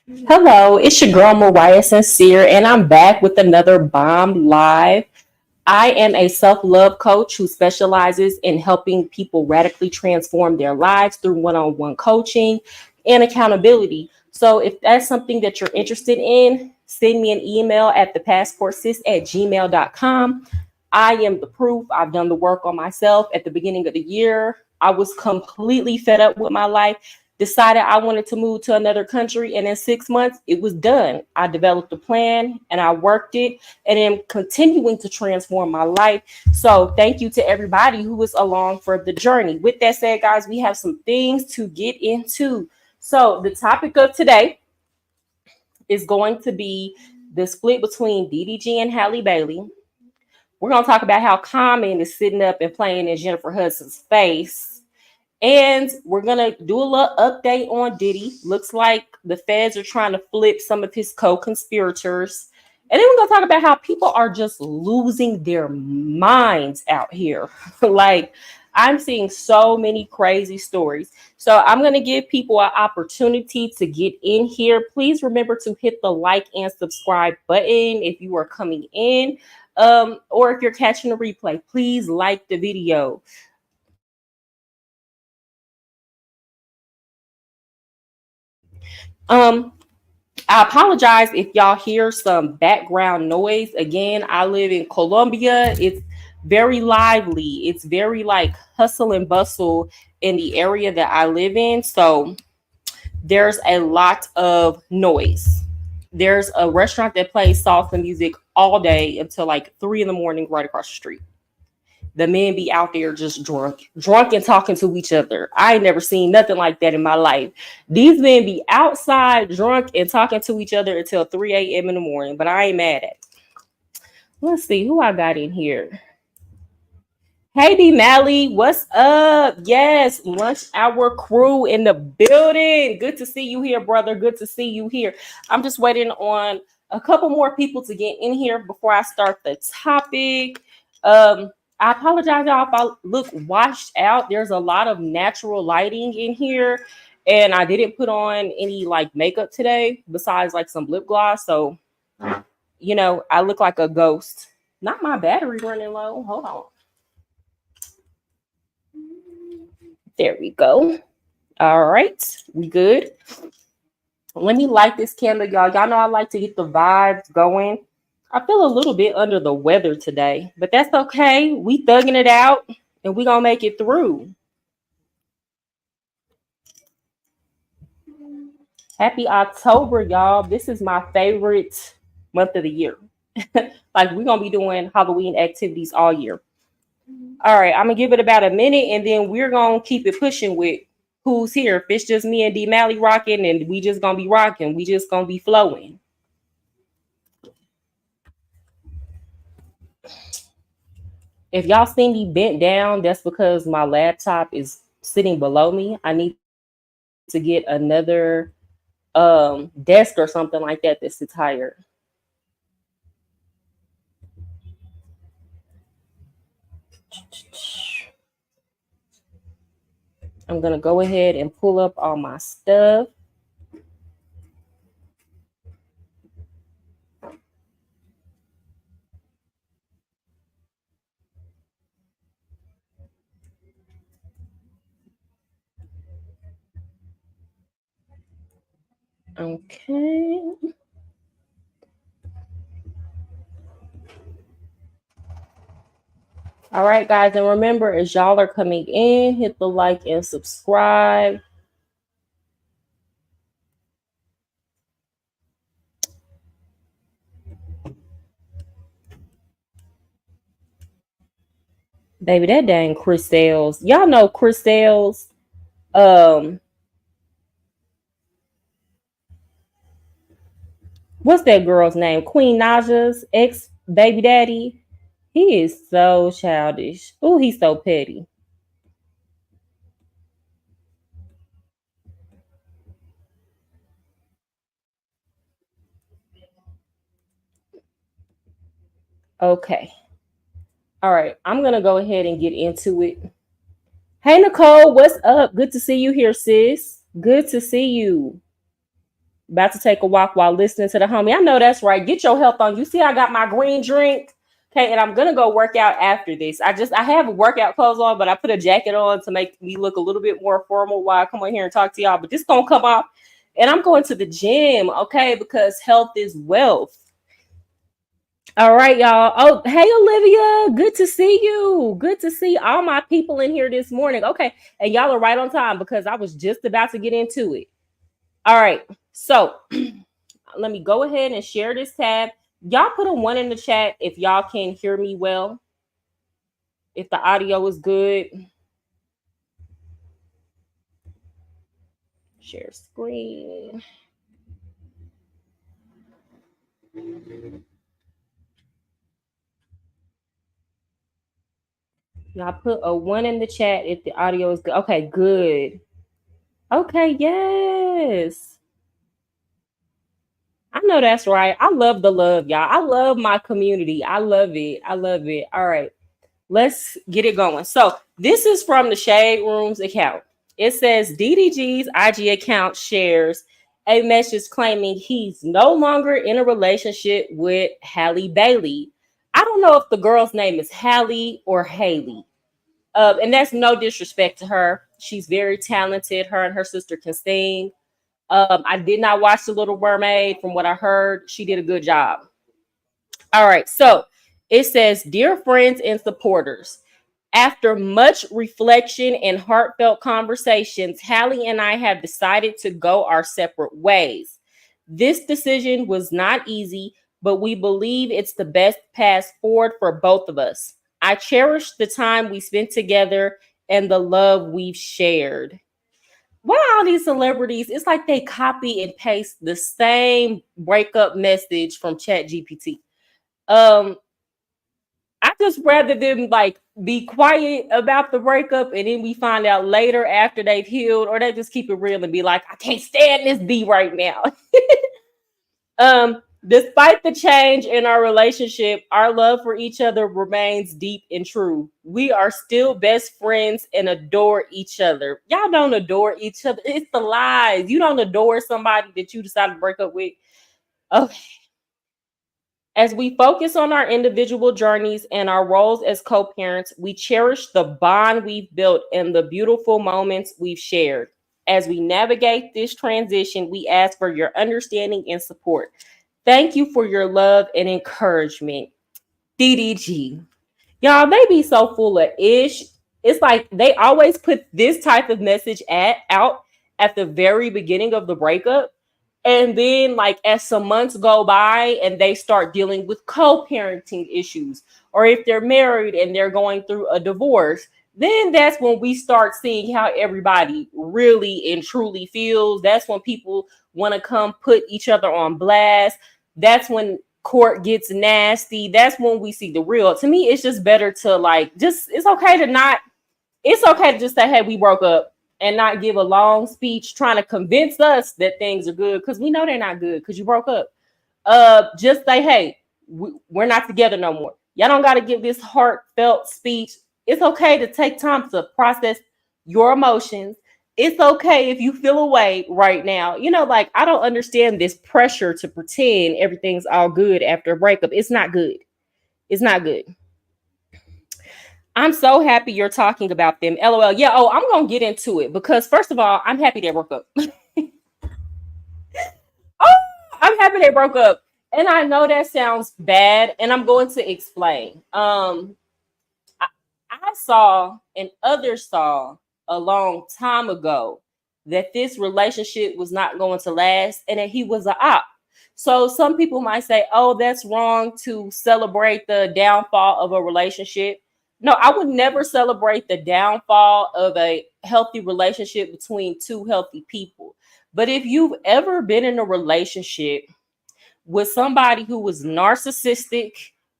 Hello, it's your girl Mariah Sincere, and I'm back with another Bomb Live. I am a self love coach who specializes in helping people radically transform their lives through one on one coaching and accountability. So, if that's something that you're interested in, send me an email at thepassportsis@gmail.com. I am the proof. I've done the work on myself at the beginning of the year. I was completely fed up with my life, decided I wanted to move to another country, and in 6 months, it was done. I developed a plan and I worked it and am continuing to transform my life. So, thank you to everybody who was along for the journey. With that said, guys, we have some things to get into. So, the topic of today is going to be the split between DDG and Halle Bailey. We're going to talk about how Common is sitting up and playing in Jennifer Hudson's face. And we're going to do a little update on Diddy. Looks like the feds are trying to flip some of his co-conspirators. And then we're going to talk about how people are just losing their minds out here. Like, I'm seeing so many crazy stories. So I'm going to give people an opportunity to get in here. Please remember to hit the like and subscribe button if you are coming in. Or if you're catching a replay, please like the video. I apologize if y'all hear some background noise. Again, I live in Colombia. It's very lively. It's very like hustle and bustle in the area that I live in. So there's a lot of noise. There's a restaurant that plays salsa music all day until like 3 in the morning right across the street. The men be out there just drunk and talking to each other. I ain't never seen nothing like that in my life. These men be outside drunk and talking to each other until 3 a.m. in the morning, but I ain't mad at it. Let's see who I got in here. Hey D Mally, what's up? Yes, lunch hour crew in the building. Good to see you here, brother. Good to see you here. I'm just waiting on a couple more people to get in here before I start the topic. I apologize, y'all, if I look washed out. There's a lot of natural lighting in here, and I didn't put on any like makeup today besides like some lip gloss. So, I look like a ghost. Not my battery running low. Hold on. There we go. All right, we good. Let me light this candle, y'all. Y'all know I like to get the vibes going. I feel a little bit under the weather today, but that's okay. We thugging it out and we gonna make it through. Happy October, y'all. This is my favorite month of the year. Like, we're gonna be doing Halloween activities all year. All right, I'm gonna give it about a minute and then we're gonna keep it pushing with who's here. If it's just me and D Mally rocking, and we just gonna be rocking, we just gonna be flowing. If y'all see me bent down, that's because my laptop is sitting below me. I need to get another desk or something like that that sits higher. I'm gonna go ahead and pull up all my stuff. Okay. All right, guys, and remember, as y'all are coming in, hit the like and subscribe. Baby, that dang Chris Sales. Y'all know Chris Sales. What's that girl's name? Queen Naja's ex baby daddy. He is so childish. Oh, he's so petty. Okay. All right. I'm going to go ahead and get into it. Hey, Nicole, what's up? Good to see you here, sis. Good to see you. About to take a walk while listening to the homie. I know that's right. Get your health on. You see, I got my green drink. Okay, and I'm gonna go work out after this. I have workout clothes on, but I put a jacket on to make me look a little bit more formal while I come on here and talk to y'all. But this gonna come off, and I'm going to the gym, okay, because health is wealth. All right, y'all. Oh, hey, Olivia. Good to see you. Good to see all my people in here this morning. Okay, and y'all are right on time because I was just about to get into it. All right, so let me go ahead and share this tab. Y'all put a 1 in the chat if y'all can hear me well. If the audio is good. Share screen. Y'all put a 1 in the chat if the audio is good. Okay, good. Okay, yes. I know that's right. I love the love, y'all. I love my community. I love it. I love it. All right, let's get it going. So this is from the Shade Room's account. It says DDG's IG account shares a message claiming he's no longer in a relationship with Halle Bailey. I don't know if the girl's name is Halle or Haley. And that's no disrespect to her. She's very talented. Her and her sister can sing. I did not watch The Little Mermaid. From what I heard, she did a good job. All right. So it says, Dear friends and supporters, after much reflection and heartfelt conversations, Halle and I have decided to go our separate ways. This decision was not easy, but we believe it's the best path forward for both of us. I cherish the time we spent together and the love we've shared. Why all these celebrities? It's like they copy and paste the same breakup message from ChatGPT. I just rather them like be quiet about the breakup and then we find out later after they've healed, or they just keep it real and be like, I can't stand this B right now. Despite the change in our relationship, our love for each other remains deep and true. We are still best friends and adore each other. Y'all don't adore each other. It's the lies. You don't adore somebody that you decided to break up with. Okay. As we focus on our individual journeys and our roles as co-parents, we cherish the bond we've built and the beautiful moments we've shared. As we navigate this transition, we ask for your understanding and support. Thank you for your love and encouragement. DDG. Y'all, they be so full of ish. It's like they always put this type of message out at the very beginning of the breakup. And then, like, as some months go by and they start dealing with co-parenting issues, or if they're married and they're going through a divorce, then that's when we start seeing how everybody really and truly feels. That's when people want to come put each other on blast. That's when court gets nasty. That's when we see the real. To me, it's just better to it's okay to just say, hey, we broke up, and not give a long speech trying to convince us that things are good, because we know they're not good because you broke up. Just say, hey, we're not together no more. Y'all don't got to give this heartfelt speech. It's okay to take time to process your emotions. It's okay if you feel away right now. I don't understand this pressure to pretend everything's all good after a breakup. It's not good. It's not good. I'm so happy you're talking about them. LOL. Yeah. Oh, I'm going to get into it because, first of all, I'm happy they broke up. I'm happy they broke up. And I know that sounds bad, and I'm going to explain. I saw and others saw a long time ago that this relationship was not going to last and that he was an op. So some people might say, oh, that's wrong to celebrate the downfall of a relationship. No, I would never celebrate the downfall of a healthy relationship between two healthy people. But if you've ever been in a relationship with somebody who was narcissistic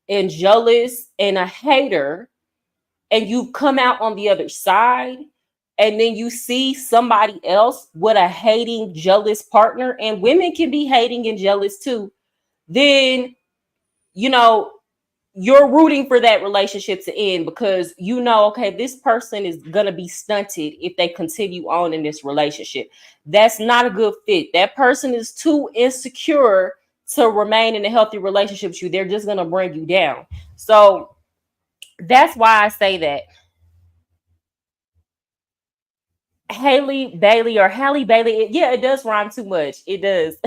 and jealous and a hater, and you've come out on the other side, and then you see somebody else with a hating, jealous partner, and women can be hating and jealous too, then, you're rooting for that relationship to end because you know, okay, this person is going to be stunted if they continue on in this relationship. That's not a good fit. That person is too insecure to remain in a healthy relationship with you. They're just going to bring you down. So that's why I say that Haley Bailey or Halle Bailey, yeah, it does rhyme too much. It does.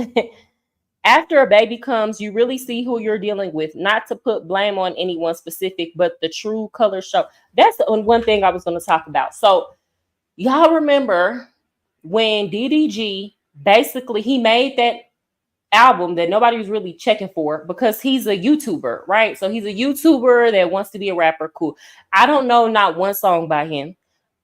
After a baby comes, you really see who you're dealing with. Not to put blame on anyone specific, but the true color show. That's the one thing I was going to talk about. So, y'all remember when DDG basically he made that album that nobody was really checking for because he's a YouTuber, right? So he's a YouTuber that wants to be a rapper. Cool. I don't know not one song by him.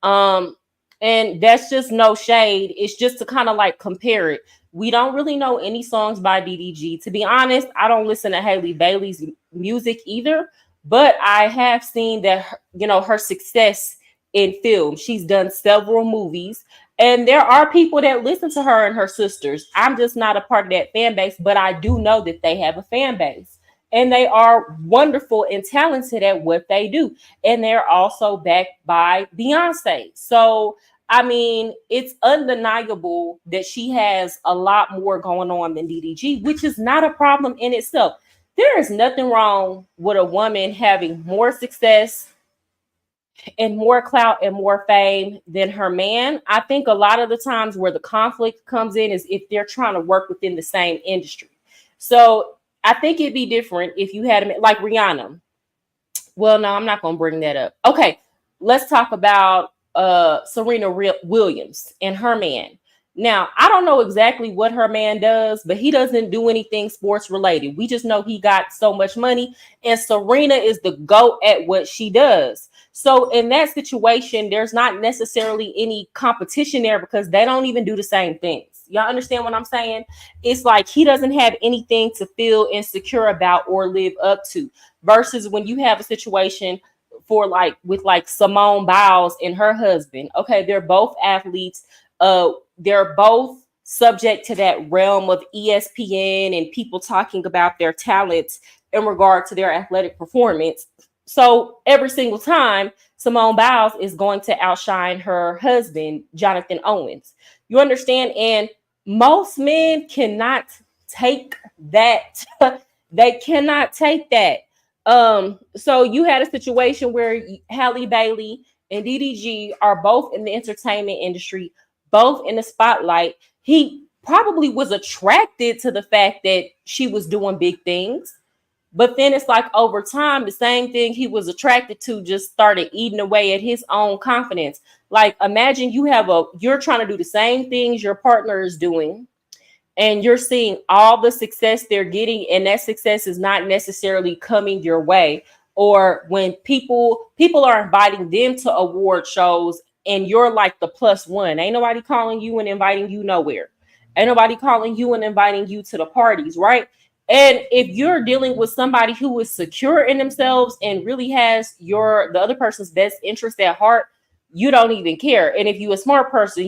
Um, and that's just no shade. It's just to kind of like compare it. We don't really know any songs by DDG. To be honest, I don't listen to Halle Bailey's music either, but I have seen that her success in film. She's done several movies. And there are people that listen to her and her sisters. I'm just not a part of that fan base, but I do know that they have a fan base. And they are wonderful and talented at what they do. And they're also backed by Beyonce. So, I mean, it's undeniable that she has a lot more going on than DDG, which is not a problem in itself. There is nothing wrong with a woman having more success and more clout and more fame than her man. I think a lot of the times where the conflict comes in is if they're trying to work within the same industry. So I think it'd be different if you had like Rihanna. Well, no, I'm not going to bring that up. Okay, let's talk about Serena Williams and her man. Now, I don't know exactly what her man does, but he doesn't do anything sports related. We just know he got so much money, and Serena is the GOAT at what she does. So in that situation, there's not necessarily any competition there because they don't even do the same things. Y'all understand what I'm saying? It's like he doesn't have anything to feel insecure about or live up to. Versus when you have a situation with Simone Biles and her husband. Okay, they're both athletes. They're both subject to that realm of ESPN and people talking about their talents in regard to their athletic performance. So every single time, Simone Biles is going to outshine her husband, Jonathan Owens. You understand? And most men cannot take that. They cannot take that. So you had a situation where Halle Bailey and DDG are both in the entertainment industry, both in the spotlight. He probably was attracted to the fact that she was doing big things. But then it's like over time, the same thing he was attracted to just started eating away at his own confidence. Like imagine you're trying to do the same things your partner is doing, and you're seeing all the success they're getting, and that success is not necessarily coming your way. Or when people are inviting them to award shows and you're like the plus one. Ain't nobody calling you and inviting you nowhere. Ain't nobody calling you and inviting you to the parties, right? And if you're dealing with somebody who is secure in themselves and really has the other person's best interest at heart, you don't even care. And if you're a smart person,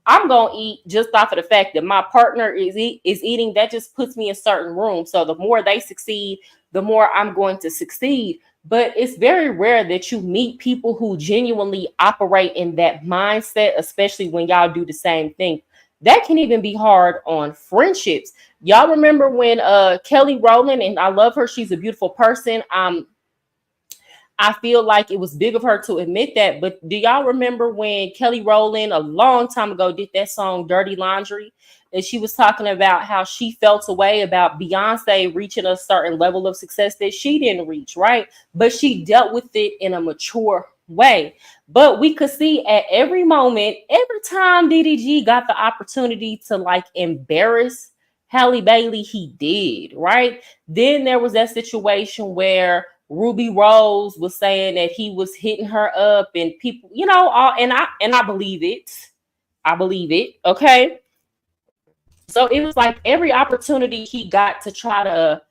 I'm going to eat just off of the fact that my partner is eating. That just puts me in certain rooms. So the more they succeed, the more I'm going to succeed. But it's very rare that you meet people who genuinely operate in that mindset, especially when y'all do the same thing. That can even be hard on friendships. Y'all remember when Kelly Rowland, and I love her, she's a beautiful person. I feel like it was big of her to admit that. But do y'all remember when Kelly Rowland a long time ago did that song Dirty Laundry? And she was talking about how she felt a way about Beyonce reaching a certain level of success that she didn't reach, right? But she dealt with it in a mature way. But we could see at every moment, every time DDG got the opportunity to like embarrass Halle Bailey, he did, right? Then there was that situation where Ruby Rose was saying that he was hitting her up, and people, and I believe it. I believe it. Okay. So it was like every opportunity he got to try to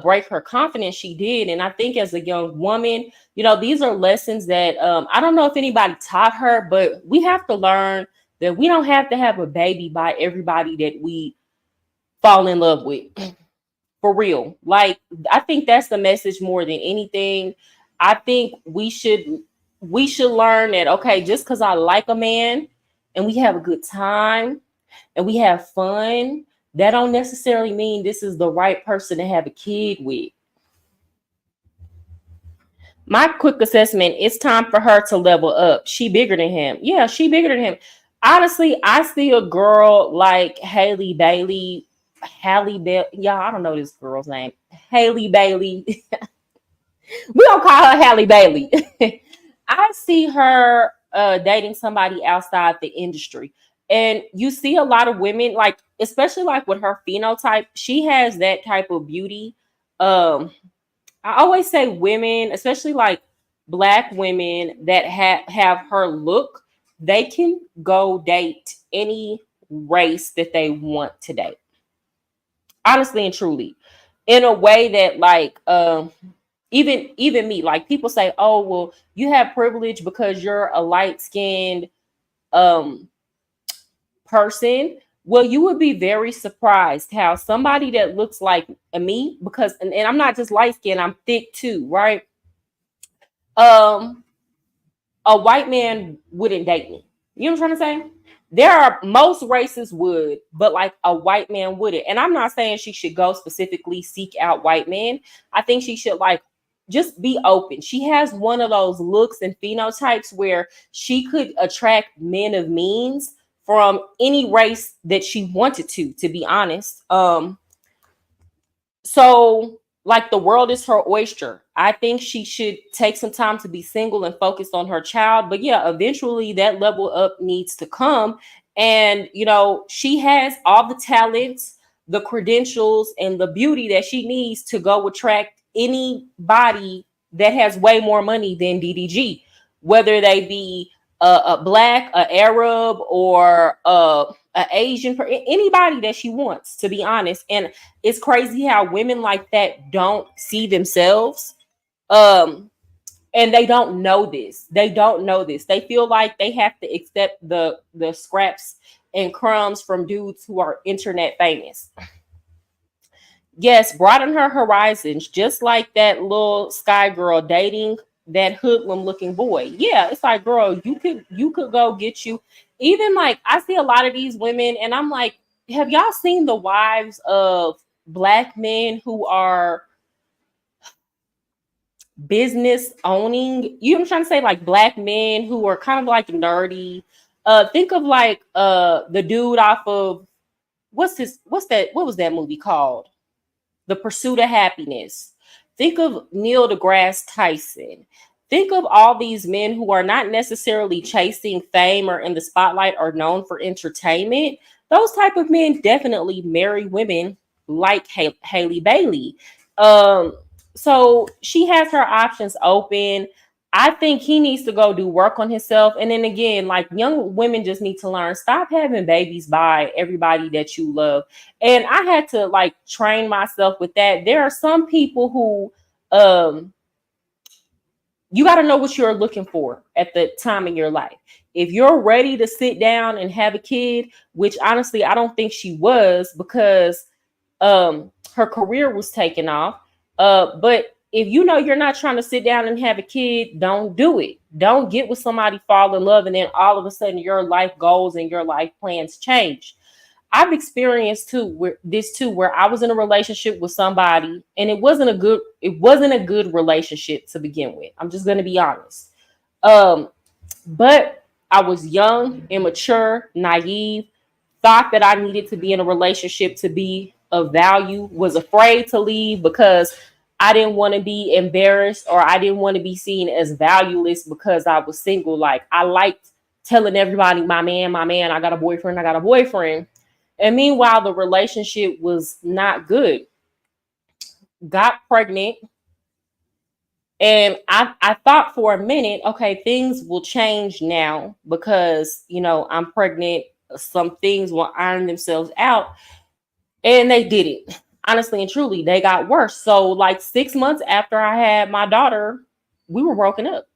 break her confidence, she did. And I think as a young woman, these are lessons that I don't know if anybody taught her, but we have to learn that we don't have to have a baby by everybody that we fall in love with. For real. Like, I think that's the message more than anything. I think we should learn that, okay, just because I like a man and we have a good time and we have fun, that don't necessarily mean this is the right person to have a kid with. My quick assessment, it's time for her to level up. She bigger than him. Yeah, she bigger than him. Honestly, I see a girl like Haley Bailey. Halle Bailey. Y'all, I don't know this girl's name. Haley Bailey. We don't call her Halle Bailey. I see her dating somebody outside the industry. And you see a lot of women, like, especially like with her phenotype, she has that type of beauty. Um, I always say women, especially like black women that have her look, they can go date any race that they want to date. Honestly and truly. In a way that like even me, like people say, "Oh, well, you have privilege because you're a light-skinned um person." Well, you would be very surprised how somebody that looks like me, because and I'm not just light skinned, I'm thick too, right? Um, a white man wouldn't date me. You know what I'm trying to say? There are most races would, but like a white man wouldn't. And I'm not saying she should go specifically seek out white men. I think she should like just be open. She has one of those looks and phenotypes where she could attract men of means from any race that she wanted to be honest. So, like, the world is her oyster. I think she should take some time to be single and focus on her child. But yeah, eventually that level up needs to come. And, she has all the talents, the credentials, and the beauty that she needs to go attract anybody that has way more money than DDG, whether they be a black, a Arab, or a Asian, anybody that she wants, to be honest. And it's crazy how women like that don't see themselves. Um, and they don't know this. They don't know this. They feel like they have to accept the scraps and crumbs from dudes who are internet famous. Yes, broaden her horizons, just like that little sky girl dating that hoodlum looking boy. Yeah, it's like, girl, you could go get you. Even like I see a lot of these women, and I'm like, have y'all seen the wives of black men who are business owning? You know what I'm trying to say? Like black men who are kind of like nerdy. Think of like the dude off of what was that movie called? The Pursuit of Happiness. Think of Neil deGrasse Tyson. Think of all these men who are not necessarily chasing fame or in the spotlight or known for entertainment. Those type of men definitely marry women like Haley Bailey. Um, so she has her options open. I think he needs to go do work on himself. And then again, like young women just need to learn, stop having babies by everybody that you love. And I had to like train myself with that. There are some people who you got to know what you're looking for at the time in your life. If you're ready to sit down and have a kid, which honestly I don't think she was, because her career was taken off. But if you know you're not trying to sit down and have a kid, don't do it. Don't get with somebody, fall in love, and then all of a sudden your life goals and your life plans change. I've experienced where I was in a relationship with somebody and it wasn't a good relationship to begin with. I'm just going to be honest. Um but I was young, immature, naive, thought that I needed to be in a relationship to be of value, was afraid to leave because I didn't want to be embarrassed or I didn't want to be seen as valueless because I was single. Like I liked telling everybody, my man, I got a boyfriend, I got a boyfriend. And meanwhile, the relationship was not good. Got pregnant. And I thought for a minute, okay, things will change now because, I'm pregnant. Some things will iron themselves out. And they didn't. Honestly and truly, they got worse. So, like 6 months after I had my daughter, we were broken up.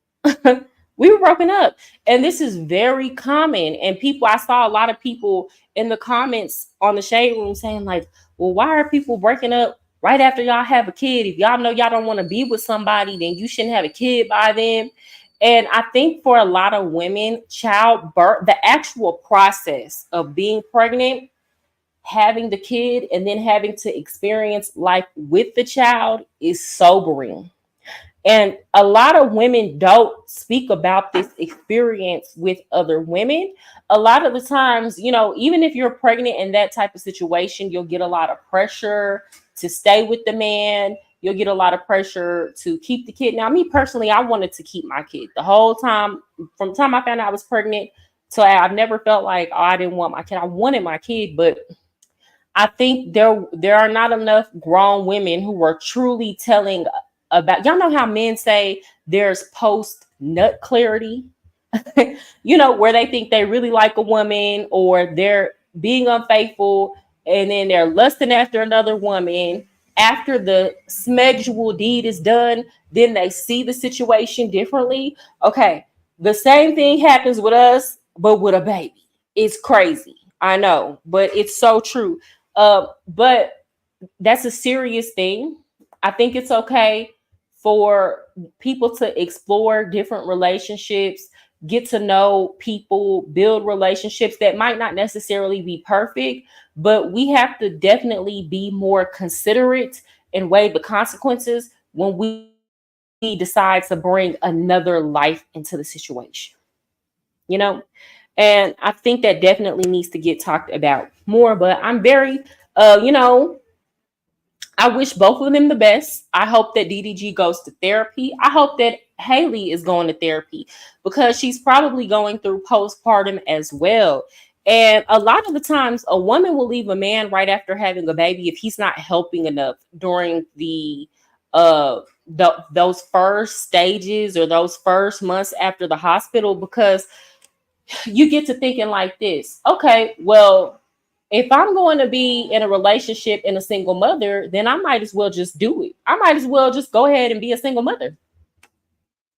We were broken up. And this is very common. And I saw a lot of people in the comments on the shade room saying, like, well, why are people breaking up right after y'all have a kid. If y'all know y'all don't want to be with somebody, then you shouldn't have a kid by then. And I think for a lot of women, childbirth, the actual process of being pregnant, having the kid, and then having to experience life with the child is sobering. And a lot of women don't speak about this experience with other women. A lot of the times, even if you're pregnant in that type of situation, you'll get a lot of pressure to stay with the man. You'll get a lot of pressure to keep the kid. Now, me personally, I wanted to keep my kid the whole time. From the time I found out I was pregnant, so I've never felt like, oh, I didn't want my kid. I wanted my kid, but I think there are not enough grown women who are truly telling about, y'all know how men say there's post nut clarity, where they think they really like a woman, or they're being unfaithful and then they're lusting after another woman. After the smexual deed is done, then they see the situation differently. Okay, the same thing happens with us, but with a baby. It's crazy. I know, but it's so true. But that's a serious thing. I think it's okay for people to explore different relationships, get to know people, build relationships that might not necessarily be perfect, but we have to definitely be more considerate and weigh the consequences when we decide to bring another life into the situation. You know, and I think that definitely needs to get talked about more. But I'm very, I wish both of them the best. I hope that DDG goes to therapy. I hope that Halle is going to therapy because she's probably going through postpartum as well. And a lot of the times, a woman will leave a man right after having a baby if he's not helping enough during those first stages or those first months after the hospital, because you get to thinking like this. Okay, well, if I'm going to be in a relationship and a single mother, then I might as well just do it. I might as well just go ahead and be a single mother.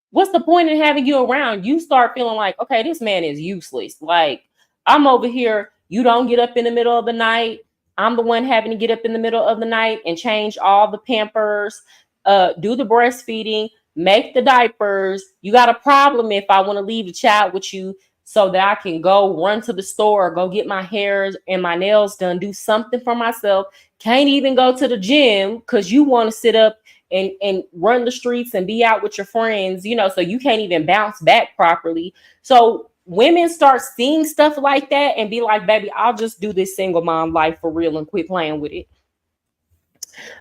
What's the point in having you around? You start feeling like, okay, this man is useless. Like, I'm over here. You don't get up in the middle of the night. I'm the one having to get up in the middle of the night and change all the Pampers, do the breastfeeding, make the diapers. You got a problem if I want to leave the child with you so that I can go run to the store or go get my hair and my nails done, do something for myself. Can't even go to the gym because you want to sit up and run the streets and be out with your friends, so you can't even bounce back properly. So women start seeing stuff like that and be like, baby, I'll just do this single mom life for real and quit playing with it.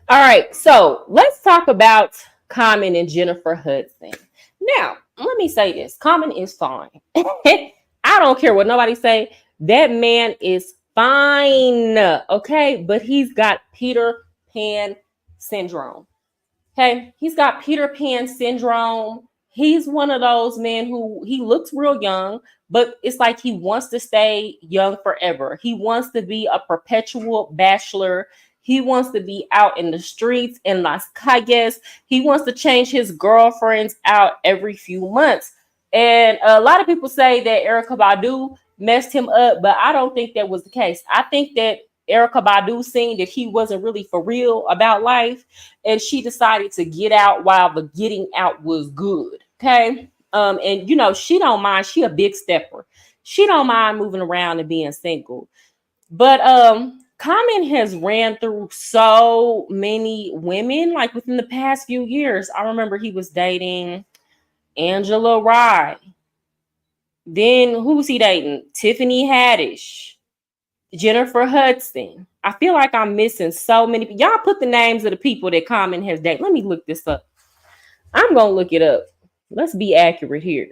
All right, so let's talk about Common and Jennifer Hudson. Now, let me say this. Common is fine. I don't care what nobody say. That man is fine, okay? But he's got Peter Pan syndrome. Okay, he's got Peter Pan syndrome. He's one of those men who he looks real young, but it's like he wants to stay young forever. He wants to be a perpetual bachelor. He wants to be out in the streets in Las Calles. He wants to change his girlfriends out every few months. And a lot of people say that Erykah Badu messed him up, but I don't think that was the case. I think that Erykah Badu seen that he wasn't really for real about life, and she decided to get out while the getting out was good. Okay. And she don't mind. She a big stepper. She don't mind moving around and being single. But Common has ran through so many women, like within the past few years. I remember he was dating Angela Rye. Then who was he dating? Tiffany Haddish, Jennifer Hudson. I feel like I'm missing so many. Y'all put the names of the people that Common has dated. Let me look this up. I'm going to look it up. Let's be accurate here.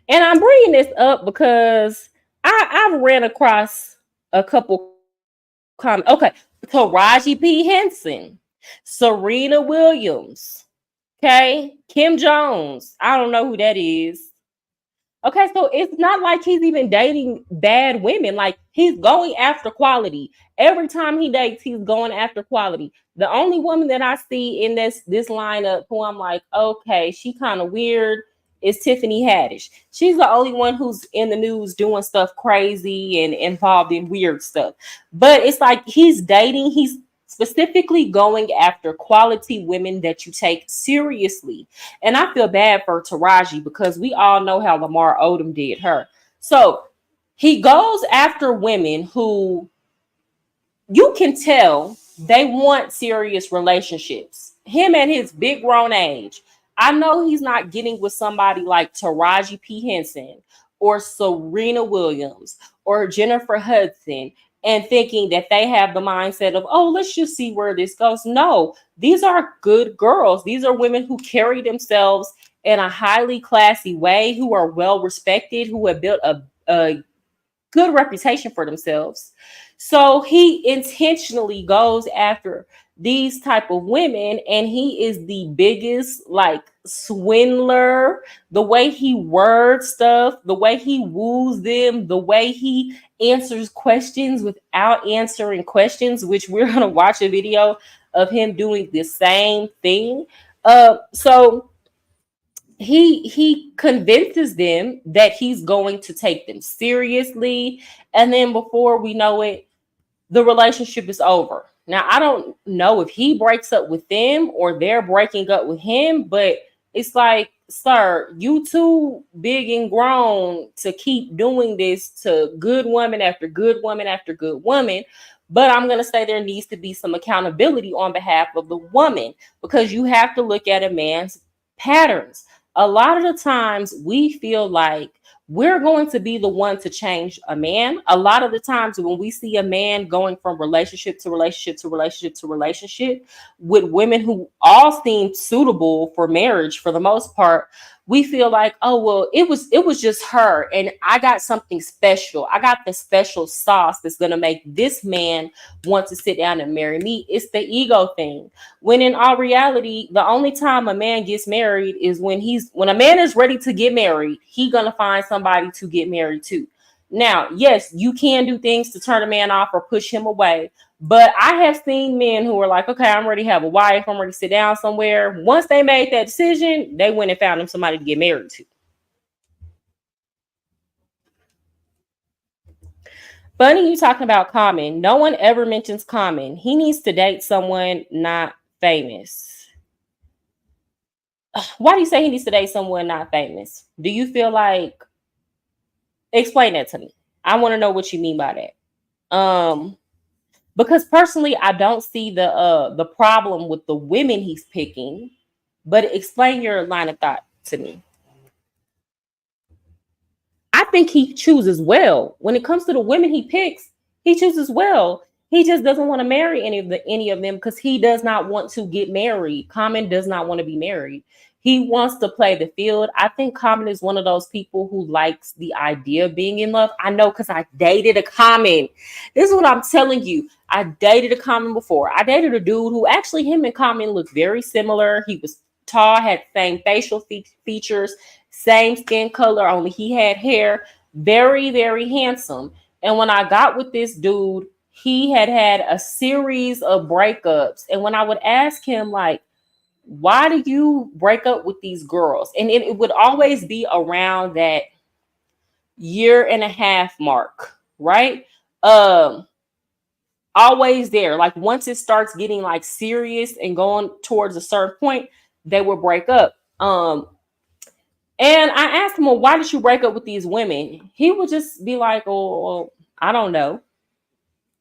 And I'm bringing this up because I've ran across a couple comments. Okay. Taraji P. Henson, Serena Williams. Okay. Kim Jones. I don't know who that is. Okay, so it's not like he's even dating bad women. Like, he's going after quality. Every time he dates, he's going after quality. The only woman that I see in this lineup who I'm like, okay, she kind of weird, is Tiffany Haddish. She's the only one who's in the news doing stuff crazy and involved in weird stuff. But it's like he's specifically going after quality women that you take seriously. And I feel bad for Taraji because we all know how Lamar Odom did her. So he goes after women who you can tell they want serious relationships. Him at his big grown age. I know he's not getting with somebody like Taraji P. Henson or Serena Williams or Jennifer Hudson and thinking that they have the mindset of, oh, let's just see where this goes. No, these are good girls. These are women who carry themselves in a highly classy way, who are well respected, who have built a good reputation for themselves. So he intentionally goes after these type of women, and he is the biggest like swindler. The way he words stuff, the way he woos them, the way he answers questions without answering questions, which we're going to watch a video of him doing the same thing. So he convinces them that he's going to take them seriously, and then before we know it, the relationship is over. Now, I don't know if he breaks up with them or they're breaking up with him, but it's like, sir, you too big and grown to keep doing this to good woman after good woman after good woman. But I'm going to say there needs to be some accountability on behalf of the woman, because you have to look at a man's patterns. A lot of the times we feel like we're going to be the one to change a man. A lot of the times when we see a man going from relationship to relationship to relationship to relationship with women who all seem suitable for marriage for the most part, we feel like, oh, well, it was just her, and I got something special. I got the special sauce that's going to make this man want to sit down and marry me. It's the ego thing. When in all reality, the only time a man gets married is when a man is ready to get married, he gonna find somebody to get married to. Now, yes, you can do things to turn a man off or push him away, but I have seen men who are like, okay, I'm ready to have a wife, I'm ready to sit down somewhere. Once they made that decision, they went and found them somebody to get married to. Funny you talking about Common. No one ever mentions Common. He needs to date someone not famous. Why do you say he needs to date someone not famous? Do you feel like, explain that to me? I want to know what you mean by that. Because personally, I don't see the problem with the women he's picking. But explain your line of thought to me. I think he chooses well. When it comes to the women he picks, he chooses well. He just doesn't want to marry any of them because he does not want to get married. Common does not want to be married. He wants to play the field. I think Common is one of those people who likes the idea of being in love. I know because I dated a Common. This is what I'm telling you. I dated a Common before. I dated a dude who actually, him and Common looked very similar. He was tall, had the same facial features, same skin color, only he had hair. Very, very handsome. And when I got with this dude, he had a series of breakups. And when I would ask him, like, why do you break up with these girls? And it would always be around that year and a half mark, right? Always there. Like once it starts getting like serious and going towards a certain point, they will break up. And I asked him, well, why did you break up with these women? He would just be like, oh, I don't know.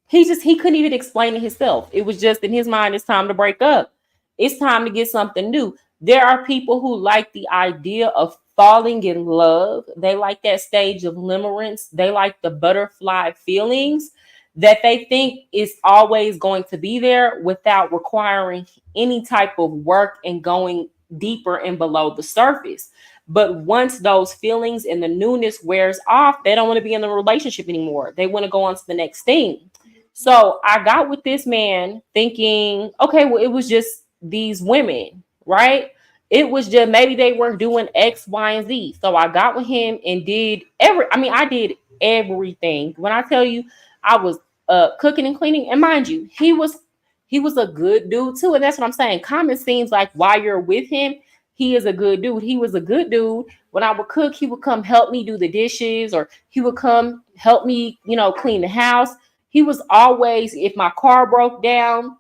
He couldn't even explain it himself. It was just in his mind, it's time to break up. It's time to get something new. There are people who like the idea of falling in love. They like that stage of limerence. They like the butterfly feelings that they think is always going to be there without requiring any type of work and going deeper and below the surface. But once those feelings and the newness wears off, they don't want to be in the relationship anymore. They want to go on to the next thing. So I got with this man thinking, okay, well, it was just these women, right? It was just maybe they weren't doing X, Y, and Z. So I got with him and I did everything. When I tell you I was cooking and cleaning, and mind you, he was a good dude too. And that's what I'm saying. Common seems like while you're with him, he is a good dude. He was a good dude. When I would cook, he would come help me do the dishes, or he would come help me, clean the house. He was always, if my car broke down,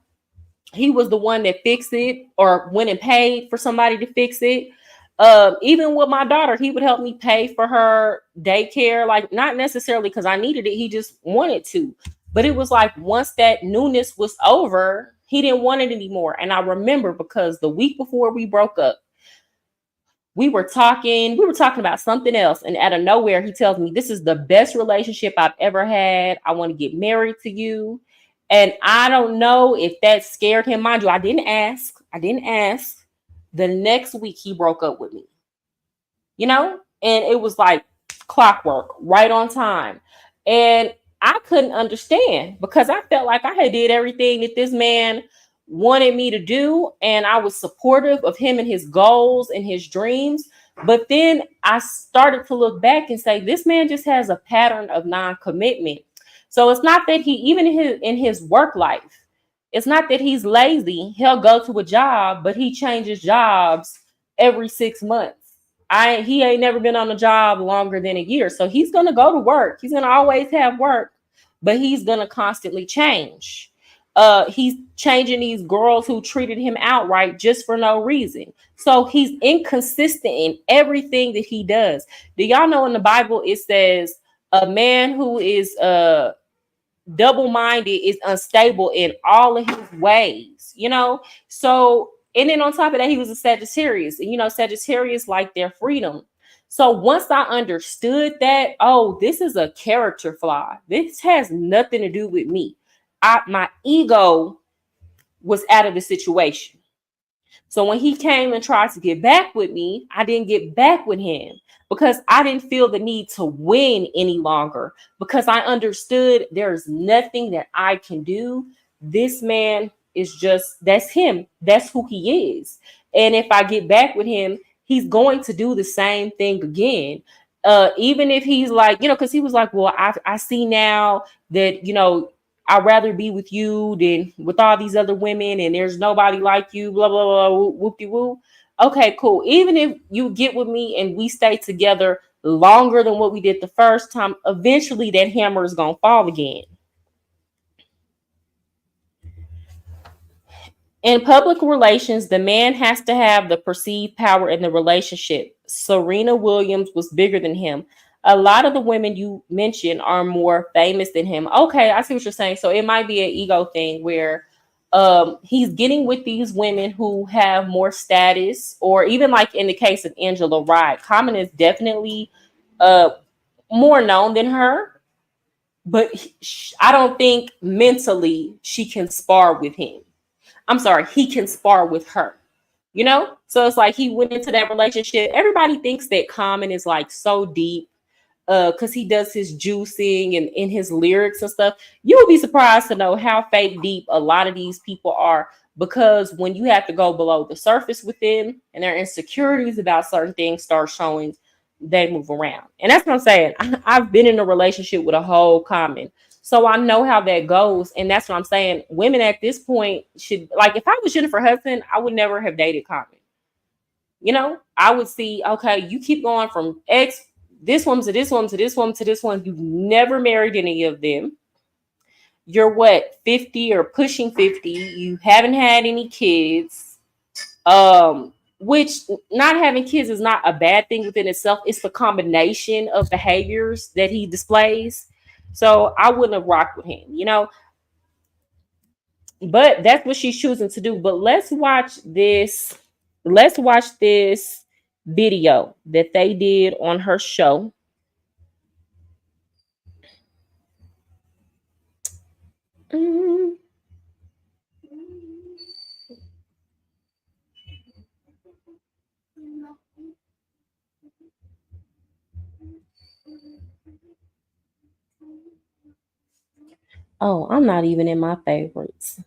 he was the one that fixed it or went and paid for somebody to fix it. Even with my daughter, he would help me pay for her daycare, like not necessarily because I needed it, he just wanted to. But it was like once that newness was over, he didn't want it anymore. And I remember because the week before we broke up, we were talking about something else, and out of nowhere he tells me, this is the best relationship I've ever had, I want to get married to you. And I don't know if that scared him. Mind you, I didn't ask. The next week he broke up with me, and it was like clockwork, right on time. And I couldn't understand because I felt like I had did everything that this man wanted me to do, and I was supportive of him and his goals and his dreams. But then I started to look back and say, this man just has a pattern of non-commitment. So it's not that he, even in his work life, it's not that he's lazy. He'll go to a job, but he changes jobs every 6 months. He ain't never been on a job longer than a year. So he's gonna go to work. He's gonna always have work, but he's gonna constantly change. He's changing these girls who treated him outright just for no reason. So he's inconsistent in everything that he does. Do y'all know in the Bible it says a man who is double-minded is unstable in all of his ways. So, and then on top of that, he was a Sagittarius, and Sagittarius like their freedom. So once I understood that, oh, this is a character flaw, this has nothing to do with me. My ego was out of the situation. So when he came and tried to get back with me, I didn't get back with him because I didn't feel the need to win any longer, because I understood there's nothing that I can do. This man is just, that's him. That's who he is. And if I get back with him, he's going to do the same thing again. Even if he's like, because he was like, well, I see now that, I'd rather be with you than with all these other women, and there's nobody like you, blah, blah, blah, whoop-de-woo. Okay, cool. Even if you get with me and we stay together longer than what we did the first time, eventually that hammer is going to fall again. In public relations, the man has to have the perceived power in the relationship. Serena Williams was bigger than him. A lot of the women you mentioned are more famous than him. Okay, I see what you're saying. So it might be an ego thing where he's getting with these women who have more status, or even like in the case of Angela Rye, Common is definitely more known than her, but I don't think mentally she can spar with him. I'm sorry, he can spar with her. So it's like he went into that relationship. Everybody thinks that Common is like so deep because he does his juicing and in his lyrics and stuff. You would be surprised to know how fake deep a lot of these people are, because when you have to go below the surface with them and their insecurities about certain things start showing, they move around. And that's what I'm saying. I've been in a relationship with a whole Common, so I know how that goes. And that's what I'm saying. Women at this point should, like, if I was Jennifer Hudson, I would never have dated Common. I would see, okay, you keep going from this one to this one to this one to this one. You've never married any of them. You're what, 50 or pushing 50. You haven't had any kids. Which not having kids is not a bad thing within itself. It's the combination of behaviors that he displays. So I wouldn't have rocked with him. But that's what she's choosing to do. But let's watch this. Let's watch this video that they did on her show. Oh, I'm not even in my favorites.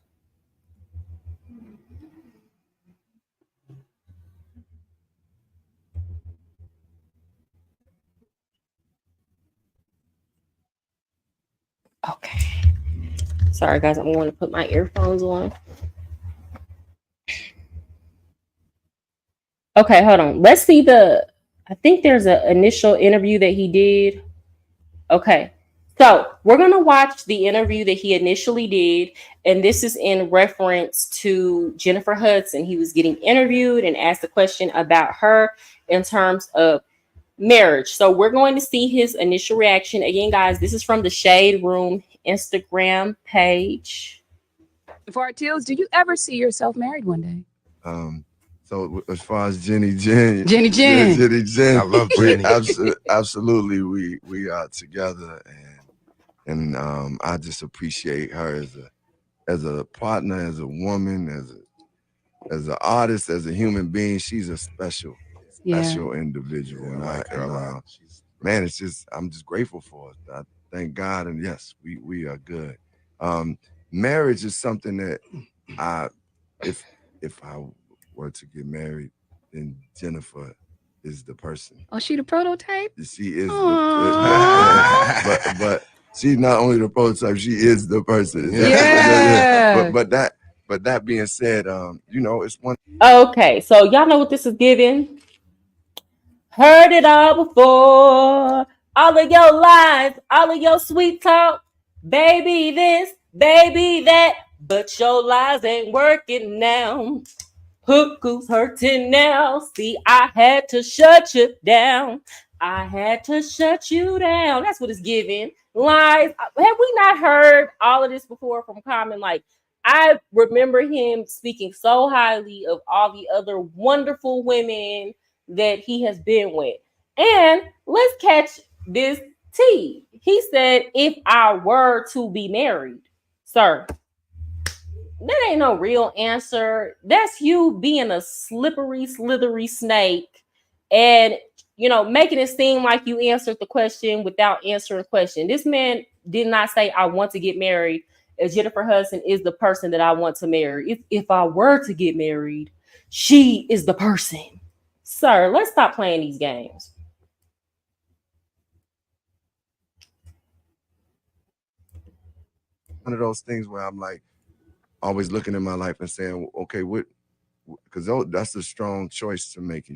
Okay. Sorry, guys. I'm going to put my earphones on. Okay, hold on. Let's see I think there's an initial interview that he did. Okay. So we're going to watch the interview that he initially did. And this is in reference to Jennifer Hudson. He was getting interviewed and asked a question about her in terms of marriage. So we're going to see his initial reaction. Again, guys, this is from the Shade Room Instagram page. For Tills, do you ever see yourself married one day? So as far as Jenny Jen, I love Jenny. Absolutely, we are together, and I just appreciate her as a partner, as a woman, as an artist, as a human being. She's a special individual, man, it's just I'm just grateful for it. I thank God, and yes, we are good. Marriage is something that if I were to get married, then Jennifer is the person. Oh, she the prototype? She is but she's not only the prototype, she is the person. Yeah. But that being said, it's one. Okay, so y'all know what this is giving. Heard it all before. All of your lies, all of your sweet talk. Baby this, baby that. But your lies ain't working now. Who's hurting now? See, I had to shut you down. I had to shut you down. That's what it's giving. Lies. Have we not heard all of this before from Common? Like, I remember him speaking so highly of all the other wonderful women that he has been with. And let's catch this tea. He said, if I were to be married, sir, that ain't no real answer. That's you being a slippery, slithery snake and, making it seem like you answered the question without answering the question. This man did not say, I want to get married. As Jennifer Hudson is the person that I want to marry. If I were to get married, she is the person. Sir, let's stop playing these games. One of those things where I'm like always looking at my life and saying, okay, what? Because that's a strong choice to make,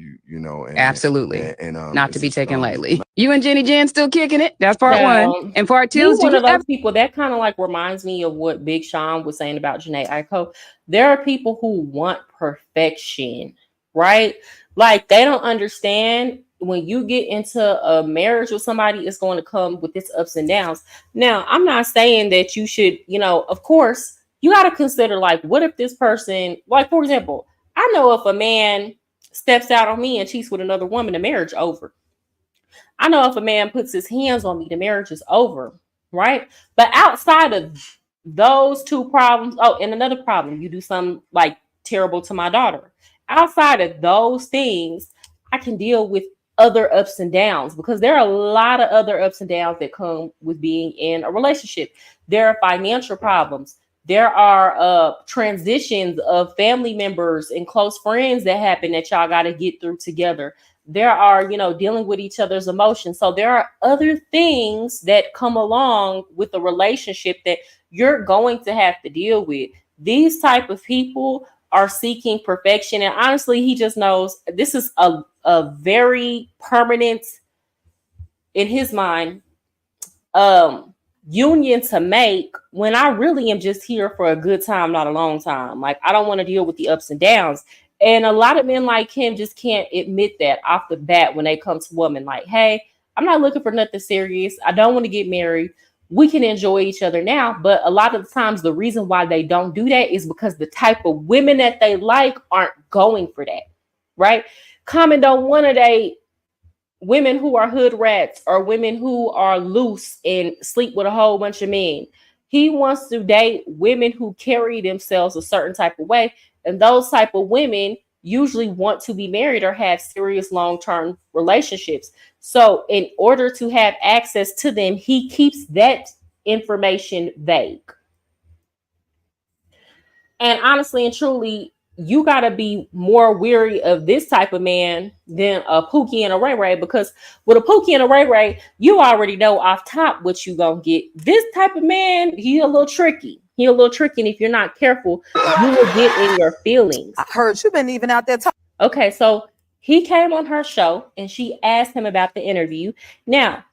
Absolutely. And not to be taken lightly. You and Jenny Jen still kicking it. That's part one. And part two is one of those people that kind of like reminds me of what Big Sean was saying about Janae Aiko. There are people who want perfection, right? Like they don't understand when you get into a marriage with somebody, it's going to come with its ups and downs. Now, I'm not saying that you should, of course, you got to consider like, what if this person, like, for example, I know if a man steps out on me and cheats with another woman, the marriage over. I know if a man puts his hands on me, the marriage is over, right? But outside of those two problems, and another problem, you do something like terrible to my daughter. Outside of those things, I can deal with other ups and downs because there are a lot of other ups and downs that come with being in a relationship. There are financial problems. There are transitions of family members and close friends that happen that y'all got to get through together. There are, dealing with each other's emotions. So there are other things that come along with a relationship that you're going to have to deal with. These type of people are seeking perfection. And honestly, he just knows this is a very permanent, in his mind, union to make when I really am just here for a good time, not a long time. Like, I don't want to deal with the ups and downs. And a lot of men like him just can't admit that off the bat when they come to women. Like, hey, I'm not looking for nothing serious. I don't want to get married. We can enjoy each other now. But a lot of the times, the reason why they don't do that is because the type of women that they like aren't going for that, right? Common don't want to date women who are hood rats or women who are loose and sleep with a whole bunch of men. He wants to date women who carry themselves a certain type of way. And those type of women usually want to be married or have serious long-term relationships. So in order to have access to them, he keeps that information vague. And honestly and truly, you got to be more weary of this type of man than a Pookie and a Ray Ray, because with a Pookie and a Ray Ray, you already know off top what you gonna get. This type of man, he a little tricky. And if you're not careful, you will get in your feelings. I heard you been even out there talking. Okay, so He came on her show and she asked him about the interview. Now,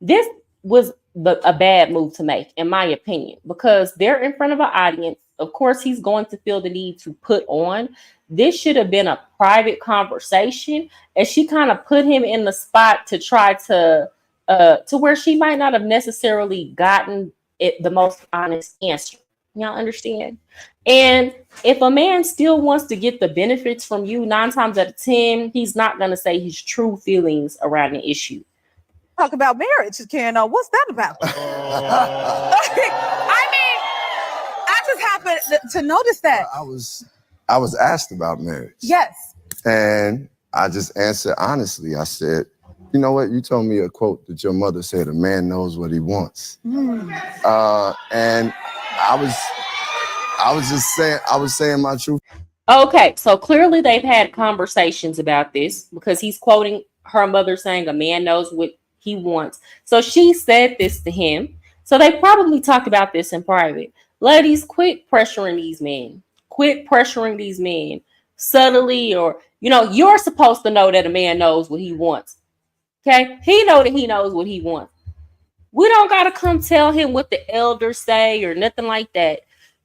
this was a bad move to make, in my opinion, because they're in front of an audience. Of course, he's going to feel the need to put on. This should have been a private conversation, and she kind of put him in the spot to try to where she might not have necessarily gotten it the most honest answer. Y'all understand? And if a man still wants to get the benefits from you, 9 times out of 10, he's not going to say his true feelings around the issue. Talk about marriage, Karen. What's that about? I mean, I just happened to notice that. I was asked about marriage. Yes. And I just answered honestly. I said, you know what? You told me a quote that your mother said, a man knows what he wants. And I was saying my truth. Okay, so clearly they've had conversations about this because he's quoting her mother saying a man knows what he wants. So she said this to him. So they probably talked about this in private. Ladies, quit pressuring these men. Quit pressuring these men subtly, or, you know, you're supposed to know that a man knows what he wants. Okay? He know that he knows what he wants. We don't got to come tell him what the elders say or nothing like that.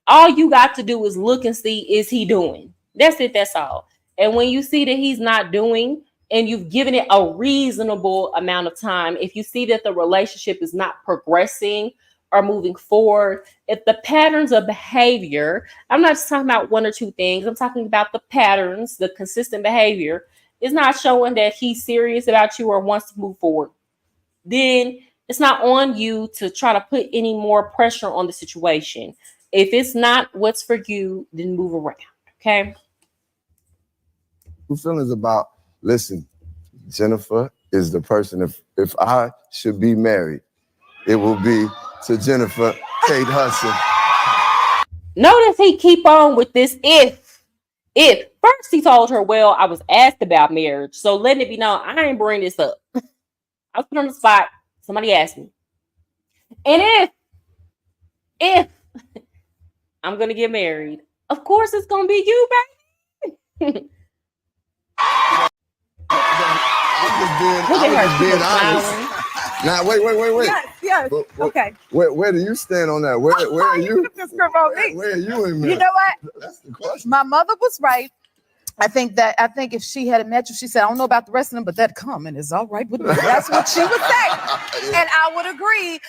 All you got to do is look and see, is he doing? That's it. That's all. And when you see that he's not doing, and you've given it a reasonable amount of time, if you see that the relationship is not progressing or moving forward, if the patterns of behavior, I'm not just talking about 1 or 2 things, I'm talking about the patterns, the consistent behavior is not showing that he's serious about you or wants to move forward, then it's not on you to try to put any more pressure on the situation. If it's not what's for you, then move around. Okay. Feelings about, listen, Jennifer is the person. If I should be married, it will be to Jennifer Kate Hudson. Notice he keep on with this if. First he told her, well, I was asked about marriage, so letting it be known, I ain't bring this up. I was put on the spot. Somebody asked me. And if I'm going to get married, of course it's going to be you, baby. I'm just being honest. Now, wait. Yes. Okay. Where do you stand on that? Where are you? Where are you in marriage? You know what? That's the question. My mother was right. I think if she had met you, she said, I don't know about the rest of them, but that comment is all right with me. That's what she would say. Yeah. And I would agree.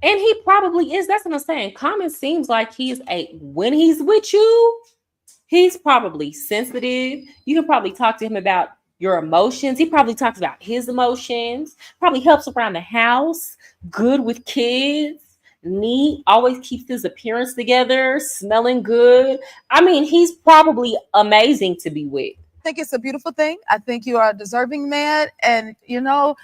And he probably is. That's what I'm saying. Common seems like when he's with you, he's probably sensitive. You can probably talk to him about your emotions. He probably talks about his emotions, probably helps around the house, good with kids, neat, always keeps his appearance together, smelling good. I mean, he's probably amazing to be with. I think it's a beautiful thing. I think you are a deserving man. And, you know,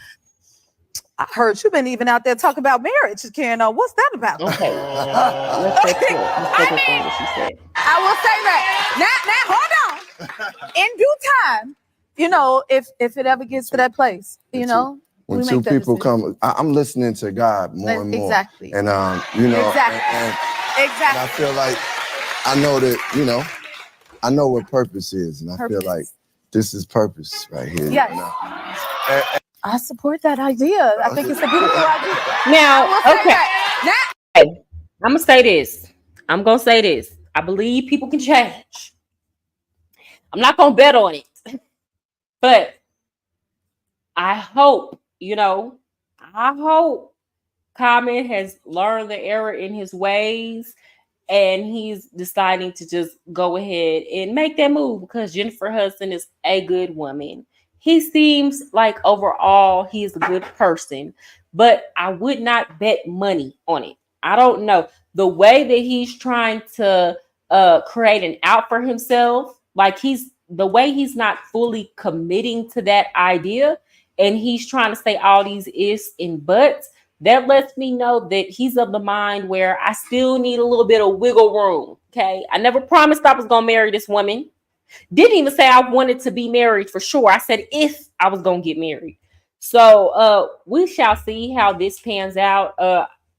I heard you've been even out there talking about marriage, Karen. What's that about? Okay. Let's take what she said. I will say that. Now, hold on. In due time, you know, if it ever gets to that place, you know. When 2 people come, I'm listening to God more and more. Exactly. And, you know. Exactly. And I feel like I know that, you know, I know what purpose is. And I feel like this is purpose right here. Yes. You know? I support that idea. I think it's a beautiful idea. Now, okay. I'm going to say this. I believe people can change. I'm not going to bet on it. But I hope, Common has learned the error in his ways and he's deciding to just go ahead and make that move because Jennifer Hudson is a good woman. He seems like overall he's a good person, but I would not bet money on it. I don't know. The way that he's trying to create an out for himself, like the way he's not fully committing to that idea and he's trying to say all these ifs and buts, that lets me know that he's of the mind where I still need a little bit of wiggle room. Okay. I never promised I was going to marry this woman. Didn't even say I wanted to be married for sure. I said if I was going to get married. So we shall see how this pans out.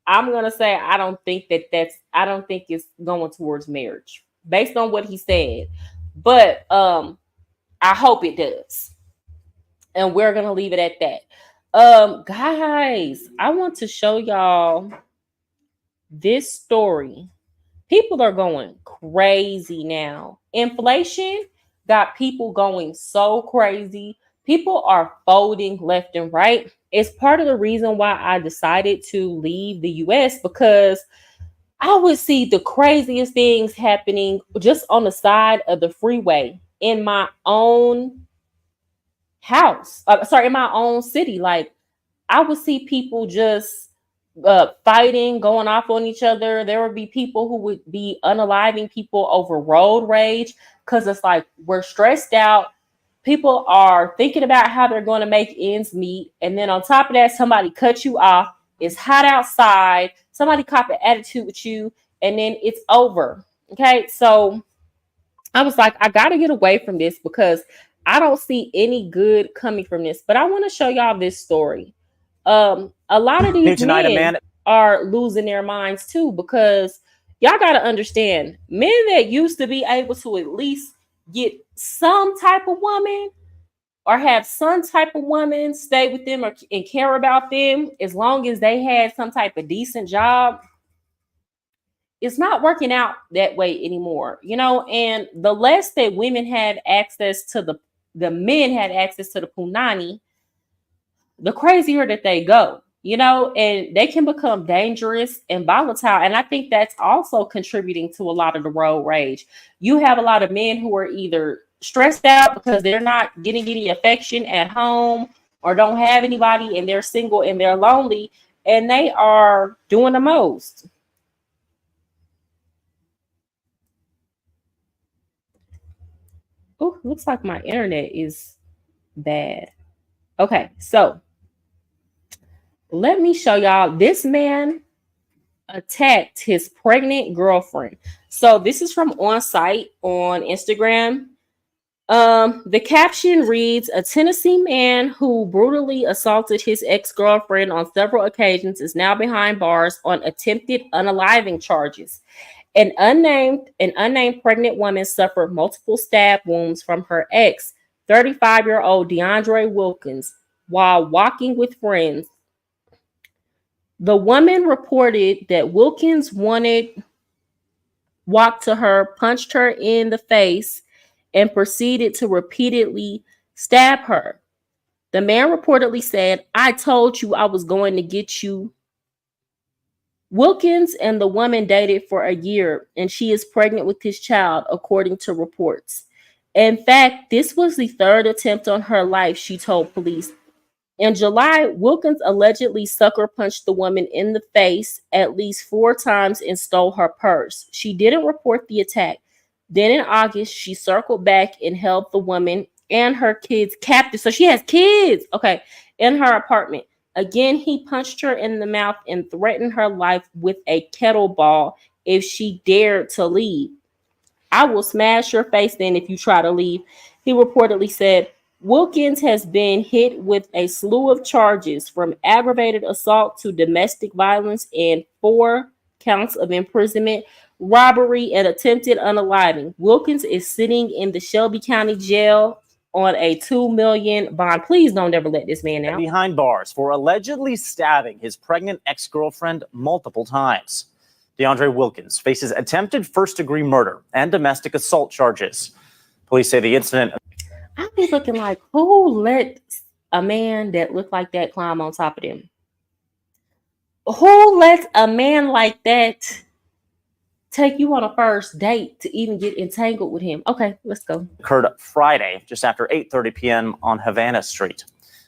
I'm going to say I don't think it's going towards marriage based on what he said. But I hope it does. And we're gonna leave it at that. Guys, I want to show y'all this story. People are going crazy now. Inflation got people going so crazy. People are folding left and right. It's part of the reason why I decided to leave the US, because I would see the craziest things happening just on the side of the freeway in my own house. In my own city. Like, I would see people just fighting, going off on each other. There would be people who would be unaliving people over road rage, because it's like, we're stressed out. People are thinking about how they're going to make ends meet. And then on top of that, somebody cut you off. It's hot outside. Somebody cop an attitude with you, and then it's over. Okay. So I was like, I got to get away from this, because I don't see any good coming from this. But I want to show y'all this story. A lot of these men are losing their minds too, because y'all got to understand, men that used to be able to at least get some type of woman or have some type of woman stay with them and care about them as long as they had some type of decent job, it's not working out that way anymore, you know. And the less that women had access to the men had access to the punani, the crazier that they go, you know, and they can become dangerous and volatile. And I think that's also contributing to a lot of the road rage. You have a lot of men who are either stressed out because they're not getting any affection at home, or don't have anybody, and they're single and they're lonely, and they are doing the most. Oh, looks like my internet is bad. Okay, so let me show y'all. This man attacked his pregnant girlfriend. So this is from On Site on Instagram. The caption reads, a Tennessee man who brutally assaulted his ex-girlfriend on several occasions is now behind bars on attempted unaliving charges. An unnamed pregnant woman suffered multiple stab wounds from her ex, 35-year-old DeAndre Wilkins, while walking with friends. The woman reported that Wilkins walked to her, punched her in the face, and proceeded to repeatedly stab her. The man reportedly said, I told you I was going to get you. Wilkins and the woman dated for a year, and she is pregnant with his child, according to reports. In fact, this was the third attempt on her life, she told police. In July, Wilkins allegedly sucker punched the woman in the face at least 4 times and stole her purse. She didn't report the attack. Then in August, she circled back and held the woman and her kids captive. So she has kids, okay, in her apartment. Again, he punched her in the mouth and threatened her life with a kettlebell if she dared to leave. I will smash your face in if you try to leave, he reportedly said. Wilkins has been hit with a slew of charges, from aggravated assault to domestic violence and 4 counts of imprisonment, robbery, and attempted unaliving. Wilkins is sitting in the Shelby County Jail on a $2 million bond. Please don't ever let this man out. Behind bars for allegedly stabbing his pregnant ex-girlfriend multiple times. DeAndre Wilkins faces attempted first-degree murder and domestic assault charges. Police say the incident... I'd be looking like, who let a man that looked like that climb on top of them? Who lets a man like that take you on a first date to even get entangled with him? Okay, let's go. Occurred Friday, just after 8:30 p.m. on Havana Street.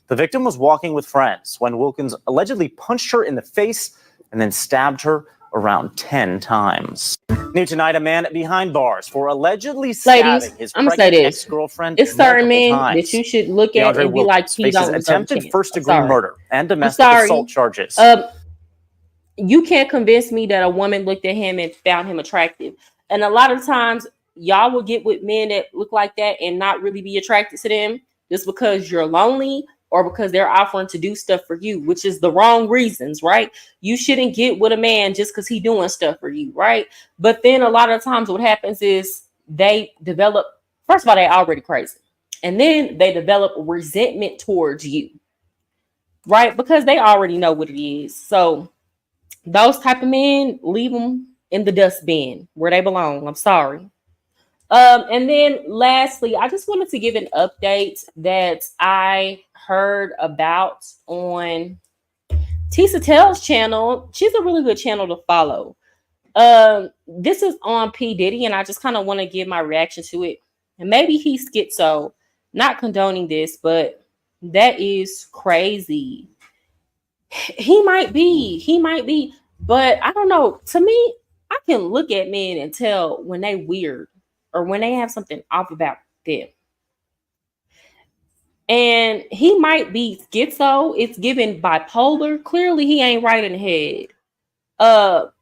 The victim was walking with friends when Wilkins allegedly punched her in the face and then stabbed her around 10 times. New tonight, a man behind bars for allegedly stabbing his pregnant ex-girlfriend. It's certain men that you should look at and be like, he don't attempted first-degree murder and domestic assault charges. You can't convince me that a woman looked at him and found him attractive. And a lot of times, y'all will get with men that look like that and not really be attracted to them just because you're lonely or because they're offering to do stuff for you, which is the wrong reasons, right? You shouldn't get with a man just because he's doing stuff for you, right? But then a lot of times what happens is they develop first of all, they already crazy. And then they develop resentment towards you, right? Because they already know what it is. So those type of men, leave them in the dustbin where they belong. I'm sorry. And then lastly, I just wanted to give an update that I heard about on Tisa Tell's channel. She's a really good channel to follow. This is on P. Diddy, and I just kind of want to give my reaction to it. And maybe he's schizo, not condoning this, but that is crazy. He might be, but I don't know. To me, I can look at men and tell when they weird or when they have something off about them. And he might be schizo. It's given bipolar. Clearly, he ain't right in the head.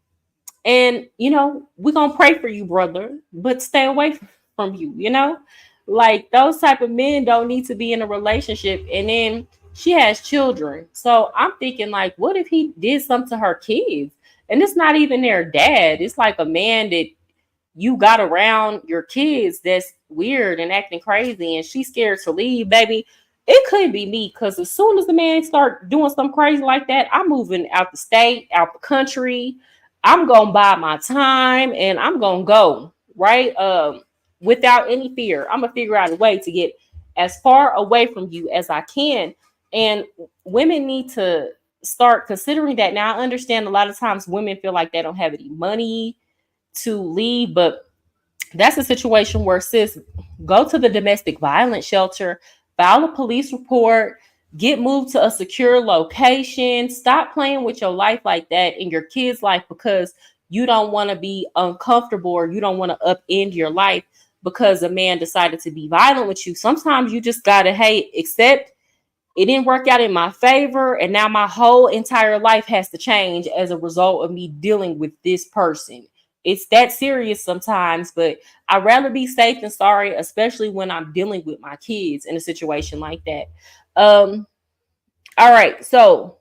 And you know, we're gonna pray for you, brother, but stay away from you, you know? Like those type of men don't need to be in a relationship. And then she has children. So I'm thinking, like, what if he did something to her kids? And it's not even their dad. It's like a man that you got around your kids that's weird and acting crazy, and she's scared to leave, baby. It could be me, because as soon as the man start doing something crazy like that, I'm moving out the state, out the country. I'm gonna buy my time and I'm gonna go, right? Without any fear. I'm gonna figure out a way to get as far away from you as I can. And women need to start considering that. Now, I understand a lot of times women feel like they don't have any money to leave, but that's a situation where, sis, go to the domestic violence shelter, file a police report, get moved to a secure location. Stop playing with your life like that and your kids' life because you don't want to be uncomfortable or you don't want to upend your life because a man decided to be violent with you. Sometimes you just gotta, hey, accept it didn't work out in my favor, and now my whole entire life has to change as a result of me dealing with this person. It's that serious sometimes, but I'd rather be safe than sorry, especially when I'm dealing with my kids in a situation like that. All right, so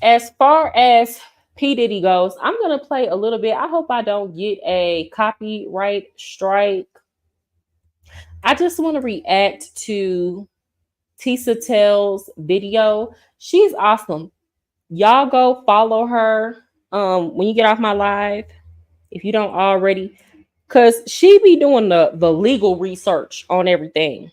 as far as P. Diddy goes, I'm gonna play a little bit. I hope I don't get a copyright strike. I just want to react to Tisa Tell's video. She's awesome. Y'all go follow her when you get off my live, if you don't already, because she be doing the legal research on everything.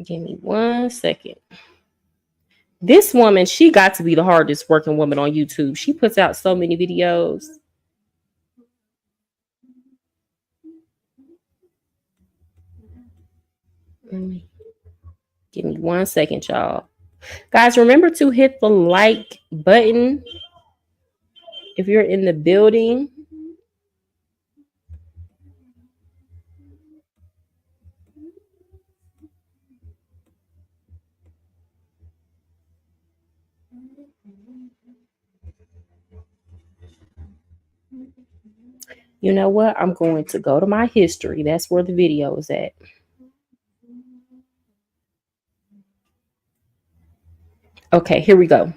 Give me 1 second. This woman, she got to be the hardest working woman on YouTube. She puts out so many videos. Give me 1 second, y'all. Guys, remember to hit the like button if you're in the building. You know what? I'm going to go to my history. That's where the video is at. Okay, here we go.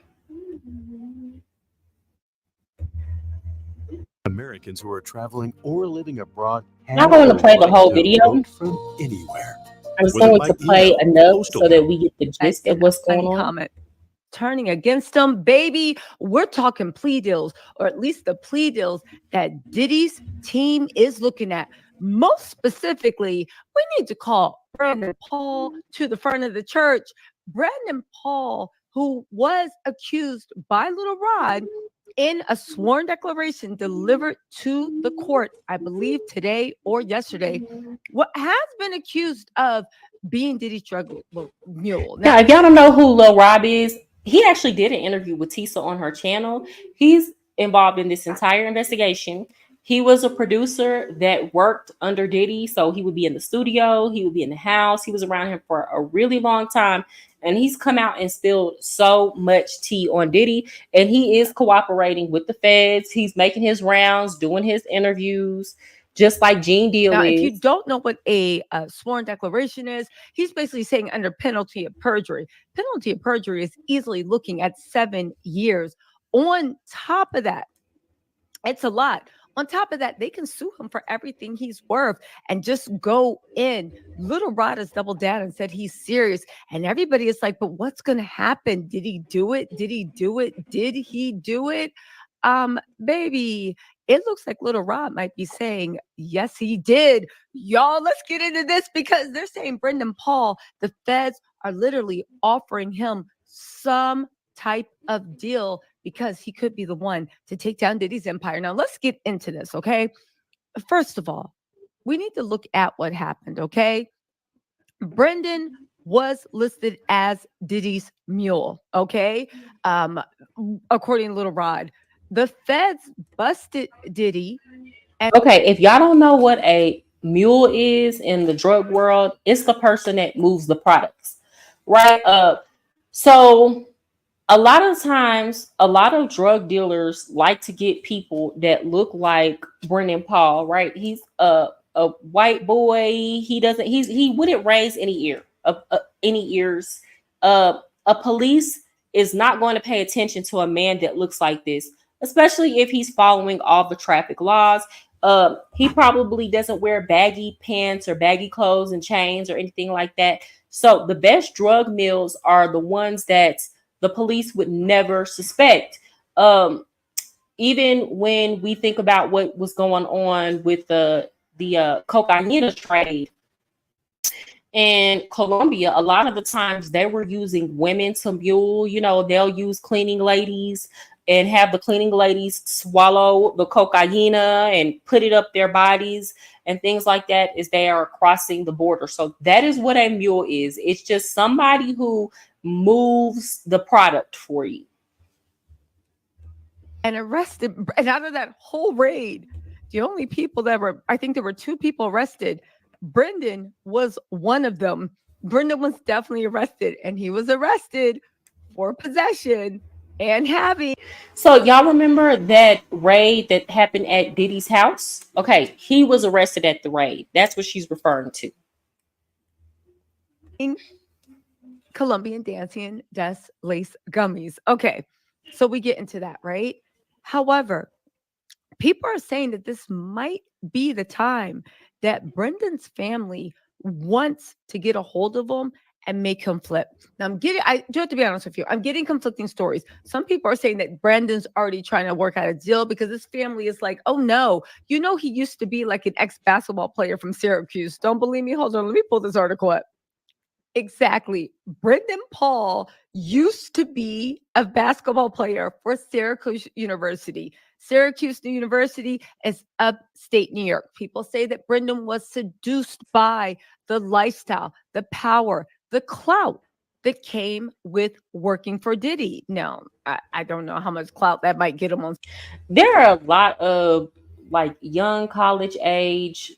Americans who are traveling or living abroad. I'm not going to play the whole video. From anywhere. I'm just going to play enough so that we get the gist of what's going on. Comment. Turning against them, baby. We're talking plea deals, or at least the plea deals that Diddy's team is looking at. Most specifically, we need to call Brandon Paul to the front of the church. Brandon Paul, who was accused by Little Rod in a sworn declaration delivered to the court, I believe today or yesterday, what has been accused of being Diddy's drug mule. Now, if y'all don't know who Lil Rob is, he actually did an interview with Tisa on her channel. He's involved in this entire investigation. He was a producer that worked under Diddy, so he would be in the studio, he would be in the house. He was around him for a really long time, and he's come out and spilled so much tea on Diddy, and he is cooperating with the feds. He's making his rounds, doing his interviews. just like Gene Deal now, is. if you don't know what a sworn declaration is, he's basically saying under penalty of perjury. Penalty of perjury is easily looking at 7 years. On top of that, it's a lot. On top of that, they can sue him for everything he's worth and just go in. Little Rod has doubled down and said he's serious. And everybody is like, but what's going to happen? Did he do it? Did he do it? Did he do it? Baby, it looks like Little Rod might be saying, yes, he did. Y'all, let's get into this because they're saying Brendan Paul, the feds are literally offering him some type of deal because he could be the one to take down Diddy's empire. Now, let's get into this, okay? First of all, we need to look at what happened, okay? Brendan was listed as Diddy's mule, okay? According to Little Rod. The feds busted Diddy. Okay, if y'all don't know what a mule is in the drug world, it's the person that moves the products, right? So a lot of times, a lot of drug dealers like to get people that look like Brendan Paul, right? He's a white boy. He wouldn't raise any ears. A police is not going to pay attention to a man that looks like this, especially if he's following all the traffic laws. He probably doesn't wear baggy pants or baggy clothes and chains or anything like that. So the best drug mules are the ones that the police would never suspect. Even when we think about what was going on with the cocaine trade in Colombia, a lot of the times they were using women to mule. You know, they'll use cleaning ladies and have the cleaning ladies swallow the cocaine and put it up their bodies and things like that as they are crossing the border. So that is what a mule is. It's just somebody who moves the product for you. And arrested. And out of that whole raid, the only people that were, I think there were 2 people arrested. Brendan was one of them. Brendan was definitely arrested, and he was arrested for possession and having. So y'all remember that raid that happened at Diddy's house? Okay, he was arrested at the raid. That's what she's referring to. Colombian dancing des lace gummies. Okay, so we get into that, right? However, people are saying that this might be the time that Brendan's family wants to get a hold of him and make him flip. Now I do have to be honest with you. I'm getting conflicting stories. Some people are saying that Brendan's already trying to work out a deal because his family is like, oh no, you know, he used to be like an ex-basketball player from Syracuse. Don't believe me? Hold on, let me pull this article up. Exactly. Brendan Paul used to be a basketball player for Syracuse University. Syracuse University is upstate New York. People say that Brendan was seduced by the lifestyle, the power, the clout that came with working for Diddy. Now, I don't know how much clout that might get him on. There are a lot of like young college age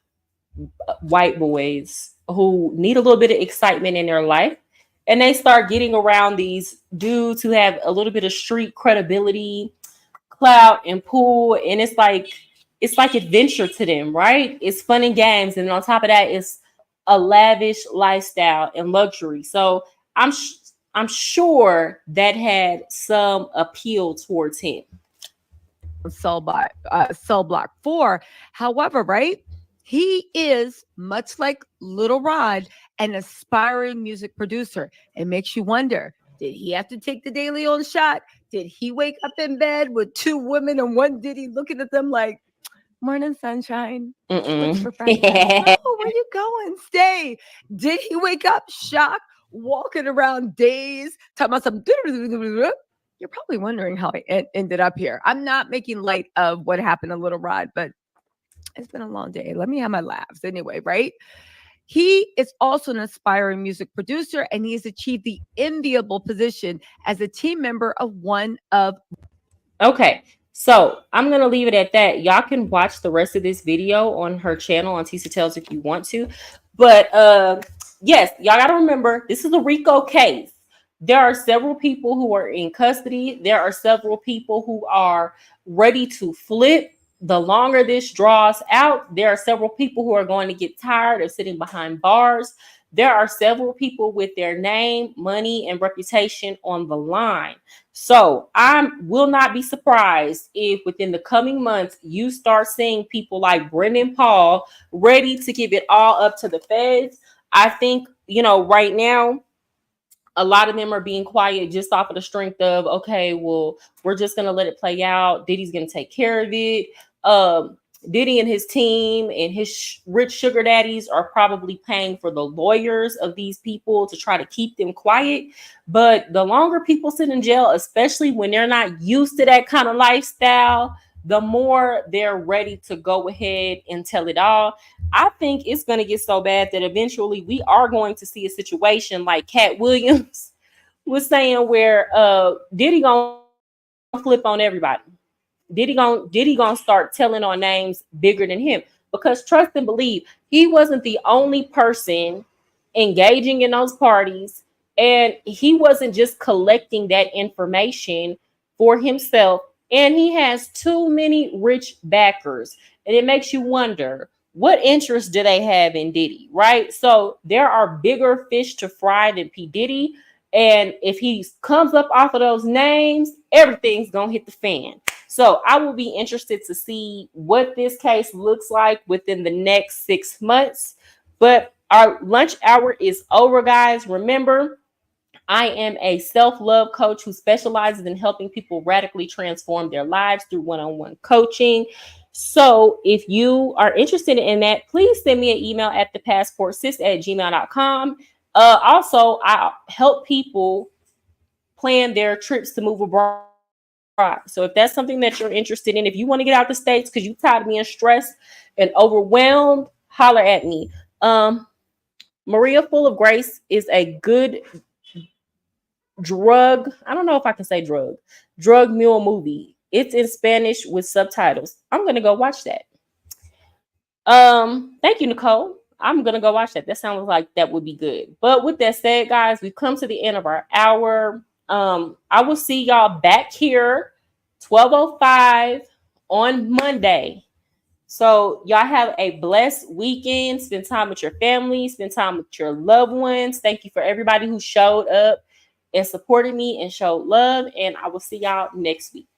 white boys who need a little bit of excitement in their life, and they start getting around these dudes who have a little bit of street credibility, clout, and pull, and it's like adventure to them, right? It's fun and games, and on top of that, it's a lavish lifestyle and luxury. So I'm sure that had some appeal towards him. Cell block 4. However, right? He is, much like Little Rod, an aspiring music producer. It makes you wonder, did he have to take the De Leon shot? Did he wake up in bed with 2 women and one Diddy looking at them like, morning sunshine? What's for breakfast? Oh, where you going? Stay. Did he wake up shocked, walking around dazed, talking about some... You're probably wondering how I ended up here. I'm not making light of what happened to Little Rod, but it's been a long day. Let me have my laughs anyway, right? He is also an aspiring music producer, and he has achieved the enviable position as a team member of one of... Okay, so I'm going to leave it at that. Y'all can watch the rest of this video on her channel on Tisa Tells if you want to. But yes, y'all got to remember, this is a RICO case. There are several people who are in custody. There are several people who are ready to flip. the longer this draws out, there are several people who are going to get tired of sitting behind bars. There are several people with their name, money, and reputation on the line. So I will not be surprised if within the coming months you start seeing people like Brendan Paul ready to give it all up to the feds. I think, right now, a lot of them are being quiet just off of the strength of, okay, well, we're just going to let it play out. Diddy's going to take care of it. Diddy and his team and his rich sugar daddies are probably paying for the lawyers of these people to try to keep them quiet. But the longer people sit in jail, especially when they're not used to that kind of lifestyle, the more they're ready to go ahead and tell it all. I think it's going to get so bad that eventually we are going to see a situation like Cat Williams was saying, where Diddy gonna flip on everybody. Diddy gonna start telling on names bigger than him, because trust and believe, he wasn't the only person engaging in those parties, and he wasn't just collecting that information for himself. And he has too many rich backers, and it makes you wonder, what interest do they have in Diddy, right? So there are bigger fish to fry than P. Diddy. And if he comes up off of those names, everything's going to hit the fan. So I will be interested to see what this case looks like within the next 6 months. But our lunch hour is over, guys. Remember, I am a self-love coach who specializes in helping people radically transform their lives through one-on-one coaching. So if you are interested in that, please send me an email at thepassportsis@gmail.com. Also, I help people plan their trips to move abroad. So if that's something that you're interested in, if you want to get out the States because you're tired of being stressed and overwhelmed, holler at me. Maria Full of Grace is a good drug. I don't know if I can say drug mule movie. It's in Spanish with subtitles. I'm going to go watch that. Thank you, Nicole. I'm going to go watch that. That sounds like that would be good. But with that said, guys, we've come to the end of our hour. I will see y'all back here 12:05 on Monday. So y'all have a blessed weekend. Spend time with your family. Spend time with your loved ones. Thank you for everybody who showed up and supported me and showed love. And I will see y'all next week.